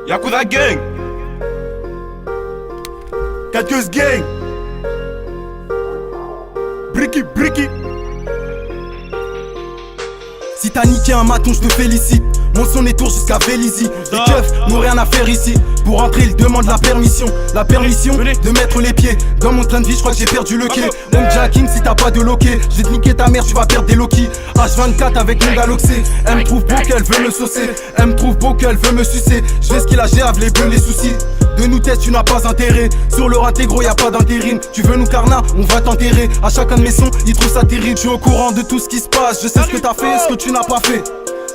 Yakuza Gang, 4 Queues Gang, Bricky. Si t'as niqué un maton, je te félicite. Mon son est tour jusqu'à Vélizy. Les keufs n'ont rien à faire ici. Pour entrer, ils demandent la permission. La permission de mettre les pieds dans mon train de vie, je crois que j'ai perdu le quai. Home jacking si t'as pas de loquet. Je vais te niquer ta mère, tu vas perdre des loquis. H24 avec mon galoxé. Elle me trouve beau qu'elle veut me saucer. Elle me trouve beau qu'elle veut me sucer. Je vais ce qu'il a géré, les bleus, les soucis. De nous têtes, tu n'as pas intérêt. Sur le raté gros, y'a pas d'intérim. Tu veux nous carna, on va t'enterrer. À chacun de mes sons, ils trouvent ça terrible. Je suis au courant de tout ce qui se passe. Je sais ce que t'as fait, ce que tu n'as pas fait.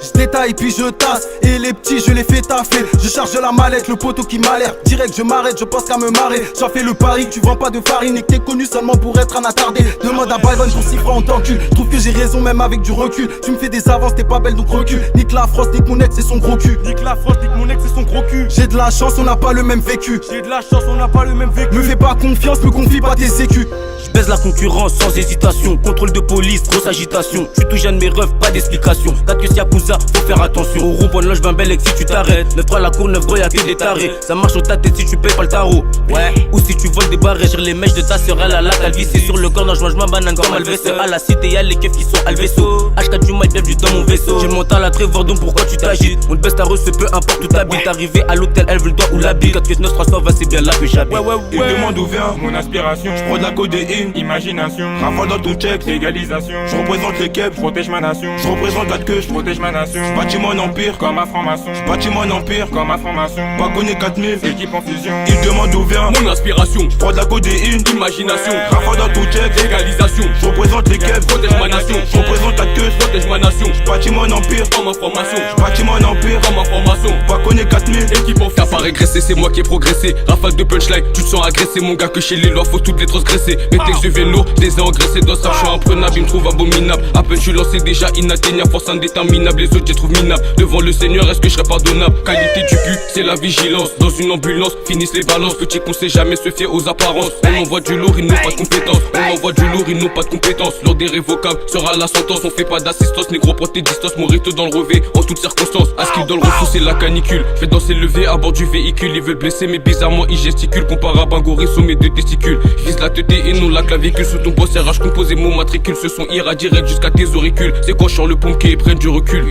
Je détaille puis je tasse. Et les petits je les fais taffer. Je charge la mallette, le poteau qui m'alerte. Direct je m'arrête, je pense qu'à me marrer. J'en fais le pari que tu vends pas de farine. Et que t'es connu seulement pour être un attardé. Demande à Byron pour 6 francs en tant que cul. Trouve que j'ai raison même avec du recul. Tu me fais des avances, t'es pas belle donc recul. Nique la frost, nique mon ex et son gros cul. Nique la frost, nique mon ex et son gros cul. J'ai de la chance, on n'a pas le même vécu. J'ai de la chance, on n'a pas le même vécu. Me fais pas confiance, me confie pas tes sécus. Je baise la concurrence sans hésitation. Contrôle de police, grosse agitation. Je suis tout jeune mais rêve, pas d'explication. 4 Queues Yakuza, faut faire attention. Au rond-point de loge, ben belle si tu t'arrêtes. 9-3 la cour, 9 gros, y'a que des tarés. Ça marche sur ta tête si tu payes pas le tarot. Ouais, ou si tu voles des barres, gère les mèches de ta sœur, elle a la calvitie sur le corps. Non, je mange ma banane comme Alves. À la cité, y'a les keufs qui sont Alveso. H4 du mail, bienvenue dans mon vaisseau. J'ai le mental à Trevor, donc pourquoi tu t'agites? On te baisse ta reçu, peu importe où t'habites. Arrivé à l'hôtel, elle veut le doigt ou la bite. 4 Queues 9-320, c'est bien là que j'habite. Il demande où vient mon aspiration. Je prends de la codéine, imagination. Rafale dans ton check, légalisation. Je représente les keps, je protège ma nation. Je représente 4 Queues, je protège ma nation. Je bâtis mon empire comme un franc-maçon. Je bâtis mon empire comme un franc-maçon. Pas connaît 4000, équipe en fusion. Il demande où vient mon inspiration. Je prends de la codéine, Imagination. rafale dans ton check, Légalisation. je représente les keps, Protège ma nation. je représente 4 Queues, Protège ma nation. je bâtis mon empire Comme information. je bâtis mon empire Comme information. Pas connaît 4000. Équipe en. T'as pas régressé, c'est moi qui ai progressé. Rafale de punchline, tu te sens agressé. Mon gars, que chez les lois, faut toutes les transgresser. Mes textes deviennent lourds, je les ai engraissés. Dans ça, je suis imprenable, ils me trouvent abominable. À peine je suis lancé, déjà inatteignable. Force indéterminable, les autres, je les trouve minables. Devant le Seigneur, est-ce que je serais pardonnable? Qualité du cul, c'est la vigilance. Dans une ambulance, finissent les balances. Petit qu'on sait jamais se fier aux apparences. On envoie du lourd, ils n'ont pas de compétences. On envoie du lourd, ils n'ont pas de compétences. L'ordre irrévocable sera la sentence. On fait pas d'assistance, négro, prends tes distances. Morito dans le revêt, en toutes circonstances. À ce qu'il dans le refou, c'est la canicule. Fais danser le lever à bord du véhicule. Ils veulent blesser, mais bizarrement, ils gesticulent. Comparable à un gorille sur mes 2 testicules. Je vise la tête et non la clavicule. Sous ton boss, RH composé, mon matricule. Ce son ira direct jusqu'à tes auricules. C'est quand je sors le pompier et prennent du recul.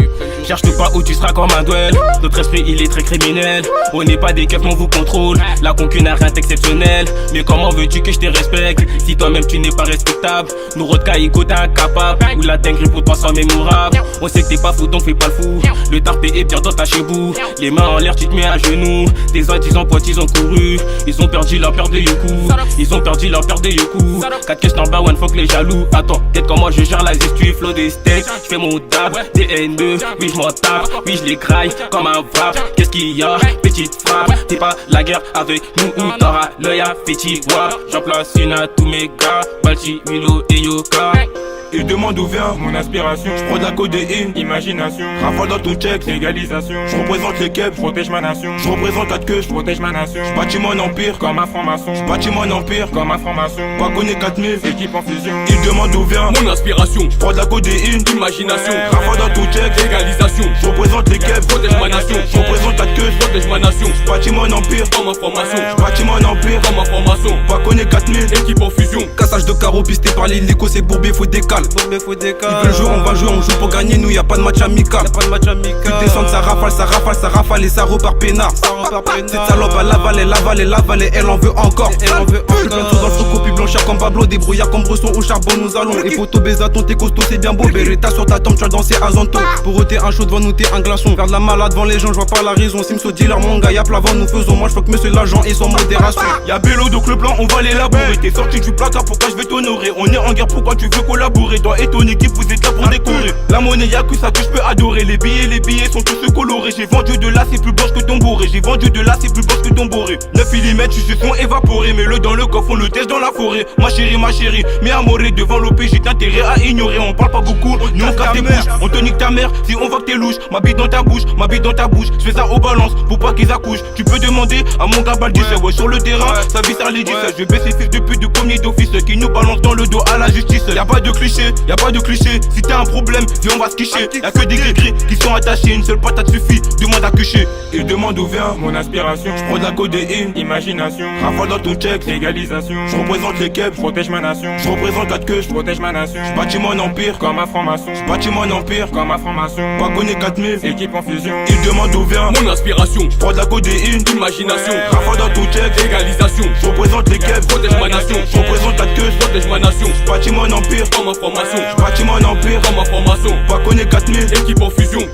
Cherche-nous pas où tu seras comme un duel. Notre esprit il est très criminel. On n'est pas des keufs, on vous contrôle. La concu n'a rien d'exceptionnel. Mais comment veux-tu que je te respecte si toi-même tu n'es pas respectable? Nous Rodkaïko t'es incapable. Ou la dinguerie pour toi sans mémorable. On sait que t'es pas fou donc fais pas le fou. Le tarpé est bien dans ta chebou. Les mains en l'air tu te mets à genoux. Tes antisans potes ils ont couru. Ils ont perdu leur paire de Yoku. Ils ont perdu leur paire de Yoku. 4 Queues number one, fuck les jaloux. Attends, peut-être comment je gère la gestu. Flow des steaks, je fais mon dab. Des N2, oui je m'en tape. Oui je les graille comme un vape. Qu'est-ce qu'il y a, petite frappe? T'es pas la guerre avec nous ou t'auras l'œil à fétis. J'en place une à tous mes gars. Balti, Milo et Yoka. Il demande où vient mon aspiration. Je prends de la codéine, imagination. Rafale dans ton check, légalisation. Je représente les keps, je protège ma nation. Je représente 4 Queues, je protège ma nation. Je bâtis mon empire comme un franc-maçon. Je bâtis mon empire comme un franc-maçon. Pas connaît 4000, équipe en fusion. Il demande où vient Mon inspiration. je prends de la codéine, Imagination. rafale dans ton check, Légalisation. je représente les keps, Protège ma nation. je représente 4 Queues, Protège ma nation. je bâtis mon empire Comme information. je bâtis mon empire Comme information. Pas connaît 4000. Équipe en fusion. Cassage de carreaux pisté par l'hélico, c'est bourbé, faut décaler. Ils veulent jouer, on va jouer, on joue pour gagner, nous y'a pas de match amical. Tu descends, ça rafale et ça repart peinard. Cette salope elle l'avale et elle en veut encore. Plein de choses dans le stock, puis blanchir comme Pablo, débrouillard comme Bresson au charbon nous allons. Et photo Bézaton, t'es costaud, c'est bien beau. Beretta sur ta tombe, tu vas danser à Zanto. Pour eux t'es un chaud devant nous, t'es un glaçon. Faire de la malade devant les gens, je vois pas la raison. Simso dealer, mon gars, y'a plavant, nous faisons. Moi je que monsieur l'agent et son modération. Y'a Bélo donc le blanc on va l'élaborer. T'es sorti du placard pourquoi je vais t'honorer. On est en guerre pourquoi tu veux collaborer. Toi et ton équipe vous êtes là pour décorer. La monnaie y'a que ça que je peux adorer. Les billets sont tous colorés. J'ai vendu de là c'est plus blanche que ton bourré. J'ai vendu de là c'est plus blanche que ton bourré. 9 mm tu se sont évaporés. Mets-le dans le coffre on le teste dans la forêt. Ma chérie mais amoré devant l'OP j'ai intérêt à ignorer. On parle pas beaucoup, nous on casse tes bouches. On te nique ta mère si on voit que t'es louche. Ma bite dans ta bouche, je fais ça aux balances. Pour pas qu'ils accouchent. Tu peux demander à mon gars Baldi, ouais, sur le terrain, sa vie ça les dit ça. Je vais baisser fils de pute du commis d'office qui nous balance dans le dos à la justice. Y'a pas de cliché, y'a pas de cliché. Si t'as un problème, viens on va se quicher. Y'a que des gris-gris qui sont attachés, une seule patate suffit, demande à cucher. Il demande où vient mon aspiration, j'prends de la codéine, imagination, rafale dans ton check, légalisation, j'représente les keps, protège ma nation, j'représente 4 queues, protège ma nation, j'bâtis mon empire, comme un franc-maçon, j'bâtis mon empire, comme un franc-maçon, pas connaît 4000, équipe en fusion. Il demande où vient Mon inspiration, j'prends de la codéine, imagination, rafale dans ton check, légalisation, j'représente les keps, protège ma nation, j'représente 4 queues, protège ma nation, j'bâtis mon empire, comme information, j'bâtis mon empire, comme information, pas connaît 4000, équipe en fusion.